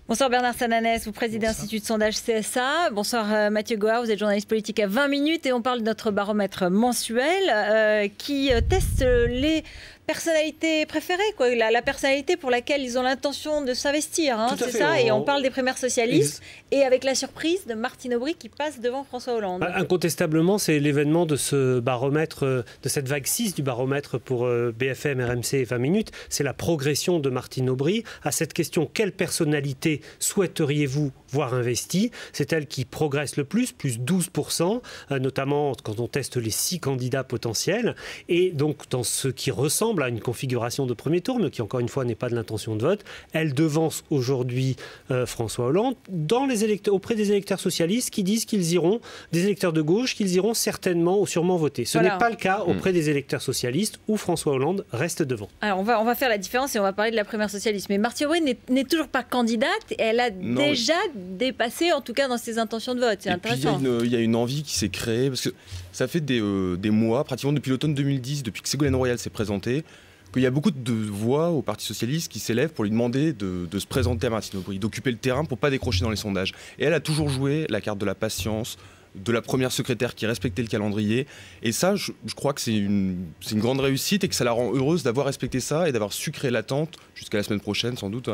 Bonsoir Bernard Sananès, vous présidez l'Institut de sondage CSA. Bonsoir Mathieu Goard, vous êtes journaliste politique à 20 minutes et on parle de notre baromètre mensuel qui teste les personnalités préférées, quoi. La personnalité pour laquelle ils ont l'intention de s'investir, hein, c'est ça. Et on parle des primaires socialistes et avec la surprise de Martine Aubry qui passe devant François Hollande. Incontestablement, c'est l'événement de ce baromètre, de cette vague 6 du baromètre pour BFM, RMC et 20 minutes. C'est la progression de Martine Aubry à cette question: quelle personnalité souhaiteriez-vous voir investie? C'est elle qui progresse le plus 12%, notamment quand on teste les 6 candidats potentiels. Et donc, dans ce qui ressemble à une configuration de premier tour, mais qui encore une fois n'est pas de l'intention de vote, elle devance aujourd'hui François Hollande auprès des électeurs socialistes qui disent qu'ils iront, des électeurs de gauche, qu'ils iront certainement ou sûrement voter. Ce n'est pas le cas auprès des électeurs socialistes où François Hollande reste devant. Alors on va faire la différence et on va parler de la primaire socialiste. Mais Martine Aubry n'est toujours pas candidate et elle a déjà dépassé, en tout cas dans ses intentions de vote. C'est intéressant. Il y a une envie qui s'est créée, parce que ça fait des mois, pratiquement depuis l'automne 2010, depuis que Ségolène Royal s'est présentée, qu'il y a beaucoup de voix au Parti Socialiste qui s'élèvent pour lui demander de se présenter à Martine Aubry, d'occuper le terrain pour ne pas décrocher dans les sondages. Et elle a toujours joué la carte de la patience, de la première secrétaire qui respectait le calendrier. Et ça, je crois que c'est une grande réussite et que ça la rend heureuse d'avoir respecté ça et d'avoir su créer l'attente jusqu'à la semaine prochaine, sans doute.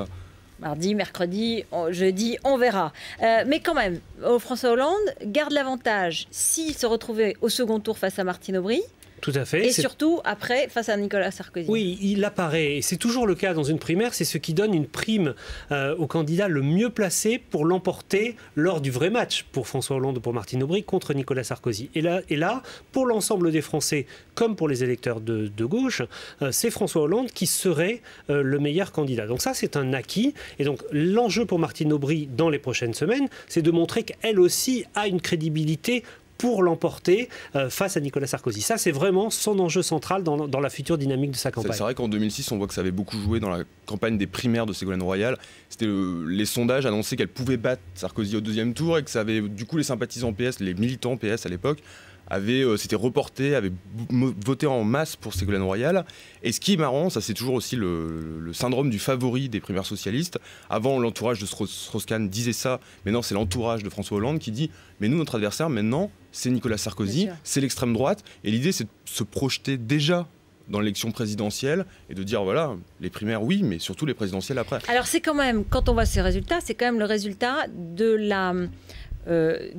Mardi, mercredi, jeudi, on verra. Mais quand même, François Hollande garde l'avantage s'il se retrouvait au second tour face à Martine Aubry. Tout à fait. Et surtout, après, face à Nicolas Sarkozy. Oui, il apparaît. Et c'est toujours le cas dans une primaire. C'est ce qui donne une prime au candidat le mieux placé pour l'emporter lors du vrai match pour François Hollande ou pour Martine Aubry contre Nicolas Sarkozy. Et là pour l'ensemble des Français, comme pour les électeurs de gauche, c'est François Hollande qui serait le meilleur candidat. Donc ça, c'est un acquis. Et donc, l'enjeu pour Martine Aubry dans les prochaines semaines, c'est de montrer qu'elle aussi a une crédibilité pour l'emporter face à Nicolas Sarkozy. Ça, c'est vraiment son enjeu central dans la future dynamique de sa campagne. C'est vrai qu'en 2006, on voit que ça avait beaucoup joué dans la campagne des primaires de Ségolène Royal. C'était les sondages annonçaient qu'elle pouvait battre Sarkozy au deuxième tour et que ça avait, du coup, les sympathisants PS, les militants PS à l'époque, s'étaient reportés, avaient voté en masse pour Ségolène Royal. Et ce qui est marrant, ça c'est toujours aussi le syndrome du favori des primaires socialistes. Avant, l'entourage de Strauss-Kahn disait ça, mais non, c'est l'entourage de François Hollande qui dit « mais nous, notre adversaire, maintenant, c'est Nicolas Sarkozy, c'est l'extrême droite ». Et l'idée, c'est de se projeter déjà dans l'élection présidentielle et de dire voilà, les primaires oui, mais surtout les présidentielles après. Alors c'est quand même, quand on voit ces résultats, c'est quand même le résultat de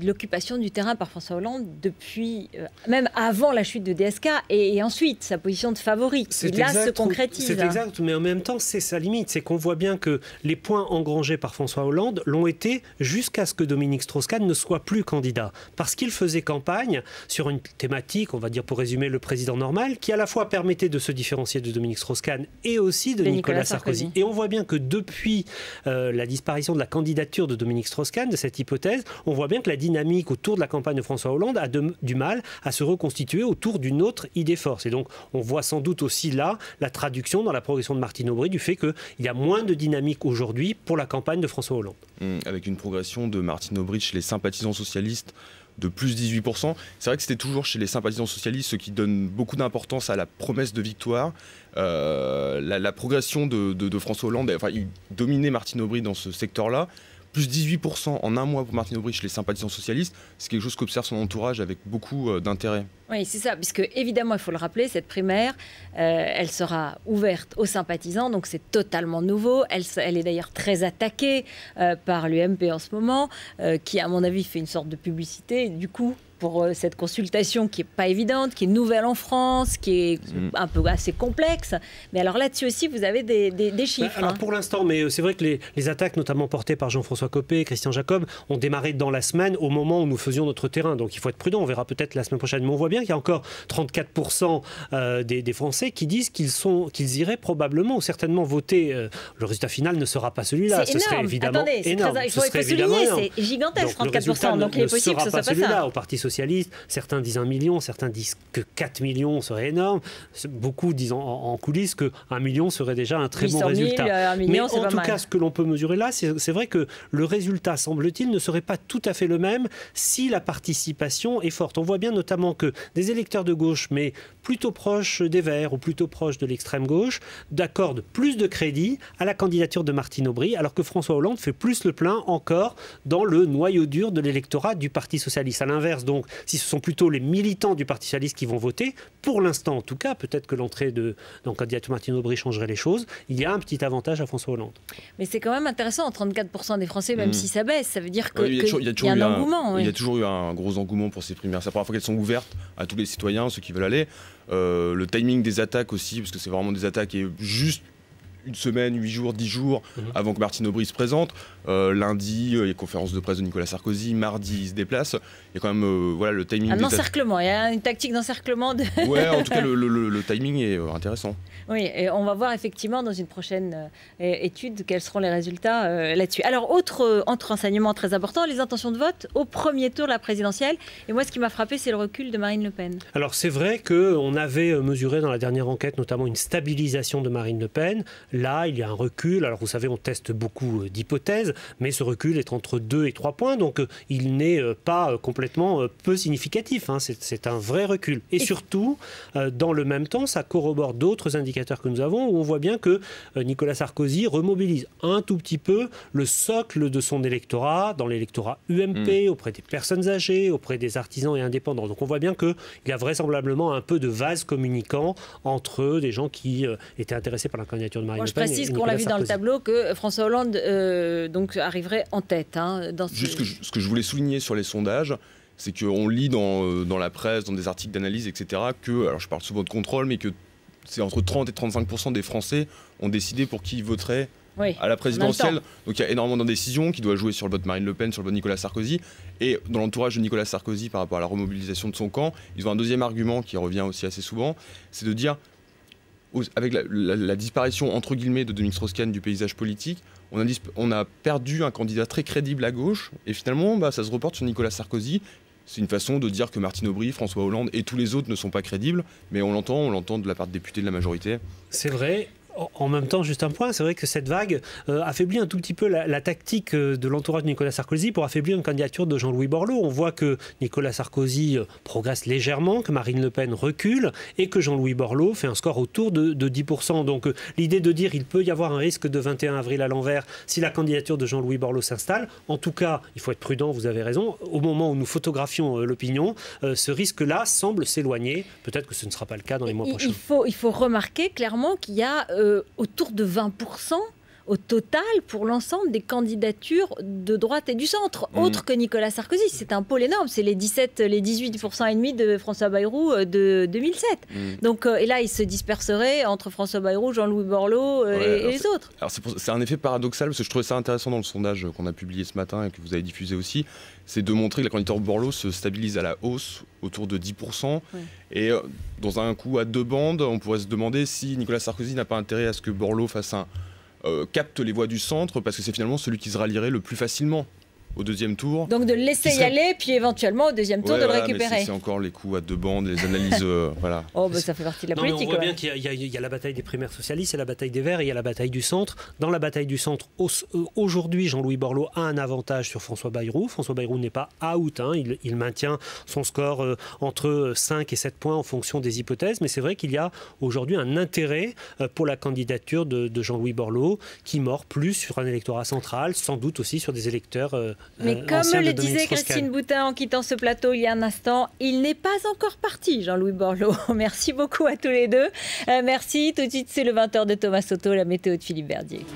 l'occupation du terrain par François Hollande depuis, même avant la chute de DSK et ensuite sa position de favori qui là se concrétise. C'est exact, mais en même temps c'est sa limite, c'est qu'on voit bien que les points engrangés par François Hollande l'ont été jusqu'à ce que Dominique Strauss-Kahn ne soit plus candidat, parce qu'il faisait campagne sur une thématique, on va dire pour résumer le président normal, qui à la fois permettait de se différencier de Dominique Strauss-Kahn et aussi de Nicolas Sarkozy. Et on voit bien que depuis la disparition de la candidature de Dominique Strauss-Kahn, de cette hypothèse, on voit bien que la dynamique autour de la campagne de François Hollande a du mal à se reconstituer autour d'une autre idée force. Et donc, on voit sans doute aussi là la traduction dans la progression de Martine Aubry du fait qu'il y a moins de dynamique aujourd'hui pour la campagne de François Hollande. Avec une progression de Martine Aubry chez les sympathisants socialistes de plus 18%. C'est vrai que c'était toujours chez les sympathisants socialistes ceux qui donnent beaucoup d'importance à la promesse de victoire. La progression de François Hollande, enfin, il dominait Martine Aubry dans ce secteur-là. Plus 18% en un mois pour Martine Aubry chez les sympathisants socialistes, c'est quelque chose qu'observe son entourage avec beaucoup d'intérêt. Oui, c'est ça, puisque évidemment, il faut le rappeler, cette primaire, elle sera ouverte aux sympathisants, donc c'est totalement nouveau. Elle est d'ailleurs très attaquée par l'UMP en ce moment, qui, à mon avis, fait une sorte de publicité. Du coup, pour cette consultation qui n'est pas évidente, qui est nouvelle en France, qui est un peu assez complexe. Mais alors là-dessus aussi, vous avez des chiffres. Alors pour l'instant, mais c'est vrai que les attaques, notamment portées par Jean-François Copé, Christian Jacob, ont démarré dans la semaine, au moment où nous faisions notre terrain. Donc il faut être prudent, on verra peut-être la semaine prochaine. Mais on voit bien qu'il y a encore 34% des Français qui disent qu'ils iraient probablement ou certainement voter. Le résultat final ne sera pas celui-là. Ce serait évidemment énorme. Il faut souligner, c'est gigantesque, 34%. Donc il est possible que ce soit pas ça. Au Parti socialiste. Certains disent 1 million, certains disent que 4 millions serait énorme. Beaucoup disent en coulisses que 1 million serait déjà un très bon résultat. 1 million, mais en tout mal. cas, ce que l'on peut mesurer là, c'est vrai que le résultat, semble-t-il, ne serait pas tout à fait le même si la participation est forte. On voit bien notamment que des électeurs de gauche, mais plutôt proches des Verts ou plutôt proches de l'extrême gauche, accordent plus de crédit à la candidature de Martine Aubry, alors que François Hollande fait plus le plein encore dans le noyau dur de l'électorat du Parti socialiste. À l'inverse, donc, si ce sont plutôt les militants du Parti socialiste qui vont voter, pour l'instant en tout cas, peut-être que l'entrée de candidature Martine Aubry changerait les choses, il y a un petit avantage à François Hollande. Mais c'est quand même intéressant, 34% des Français, même si ça baisse, ça veut dire qu'il y a un engouement. Il y a toujours eu un gros engouement pour ces primaires. C'est la première fois qu'elles sont ouvertes à tous les citoyens, ceux qui veulent aller. Le timing des attaques aussi, parce que c'est vraiment des attaques et juste une semaine, 8 jours, 10 jours avant que Martine Aubry se présente. Lundi, il y a conférence de presse de Nicolas Sarkozy. Mardi, il se déplace. Il y a quand même voilà, le timing. Un encerclement, il y a une tactique d'encerclement. Ouais, en tout cas, le timing est intéressant. Oui, et on va voir effectivement dans une prochaine étude quels seront les résultats là-dessus. Alors, autre renseignement très important, les intentions de vote au premier tour de la présidentielle. Et moi, ce qui m'a frappé, c'est le recul de Marine Le Pen. Alors, c'est vrai qu'on avait mesuré dans la dernière enquête notamment une stabilisation de Marine Le Pen. Là, il y a un recul. Alors, vous savez, on teste beaucoup d'hypothèses, mais ce recul est entre 2 et 3 points. Donc, il n'est pas complètement peu significatif. Hein. C'est un vrai recul. Et surtout, dans le même temps, ça corrobore d'autres indicateurs que nous avons, où on voit bien que Nicolas Sarkozy remobilise un tout petit peu le socle de son électorat, dans l'électorat UMP, auprès des personnes âgées, auprès des artisans et indépendants. Donc on voit bien qu'il y a vraisemblablement un peu de vase communicant entre des gens qui étaient intéressés par la candidature de Marine Le Pen. Je précise qu'on l'a vu dans le tableau que François Hollande donc arriverait en tête. Hein, dans Juste ce que je voulais souligner sur les sondages, c'est qu'on lit dans la presse, dans des articles d'analyse, etc., que, alors je parle souvent de contrôle, mais que c'est entre 30 et 35% des Français ont décidé pour qui ils voteraient à la présidentielle. Donc il y a énormément d'indécision qui doit jouer sur le vote Marine Le Pen, sur le vote Nicolas Sarkozy. Et dans l'entourage de Nicolas Sarkozy, par rapport à la remobilisation de son camp, ils ont un deuxième argument qui revient aussi assez souvent, c'est de dire, avec la disparition entre guillemets de Dominique Strauss-Kahn du paysage politique, on a perdu un candidat très crédible à gauche, et finalement ça se reporte sur Nicolas Sarkozy. C'est une façon de dire que Martine Aubry, François Hollande et tous les autres ne sont pas crédibles, mais on l'entend de la part de députés de la majorité. C'est vrai. En même temps, juste un point, c'est vrai que cette vague affaiblit un tout petit peu la tactique de l'entourage de Nicolas Sarkozy pour affaiblir une candidature de Jean-Louis Borloo. On voit que Nicolas Sarkozy progresse légèrement, que Marine Le Pen recule et que Jean-Louis Borloo fait un score autour de 10%. Donc l'idée de dire qu'il peut y avoir un risque de 21 avril à l'envers si la candidature de Jean-Louis Borloo s'installe, en tout cas, il faut être prudent, vous avez raison, au moment où nous photographions l'opinion, ce risque-là semble s'éloigner. Peut-être que ce ne sera pas le cas dans les mois prochains. Il faut remarquer clairement qu'il y a autour de 20% au total pour l'ensemble des candidatures de droite et du centre, autres que Nicolas Sarkozy. C'est un pôle énorme, c'est les 18% et demi de François Bayrou de 2007. Donc, et là, il se disperserait entre François Bayrou, Jean-Louis Borloo et les autres. Alors c'est un effet paradoxal, parce que je trouvais ça intéressant dans le sondage qu'on a publié ce matin et que vous avez diffusé aussi, c'est de montrer que la candidature Borloo se stabilise à la hausse, autour de 10%. Et dans un coup à 2 bandes, on pourrait se demander si Nicolas Sarkozy n'a pas intérêt à ce que Borloo fasse capte les voix du centre, parce que c'est finalement celui qui se rallierait le plus facilement au deuxième tour. Donc de le laisser y aller, puis éventuellement au deuxième tour de le récupérer. C'est encore les coups à 2 bandes, les analyses, voilà. Oh, bah, ça fait partie de la politique. On voit bien qu'il y a la bataille des primaires socialistes, il y a la bataille des Verts, et il y a la bataille du centre. Dans la bataille du centre, aujourd'hui, Jean-Louis Borloo a un avantage sur François Bayrou. François Bayrou n'est pas out, hein. Il maintient son score entre 5 et 7 points en fonction des hypothèses, mais c'est vrai qu'il y a aujourd'hui un intérêt pour la candidature de Jean-Louis Borloo, qui mord plus sur un électorat central, sans doute aussi sur des électeurs mais comme le disait Christine Boutin en quittant ce plateau il y a un instant, il n'est pas encore parti, Jean-Louis Borloo. Merci beaucoup à tous les deux. Merci. Tout de suite, c'est le 20h de Thomas Soto, la météo de Philippe Verdier.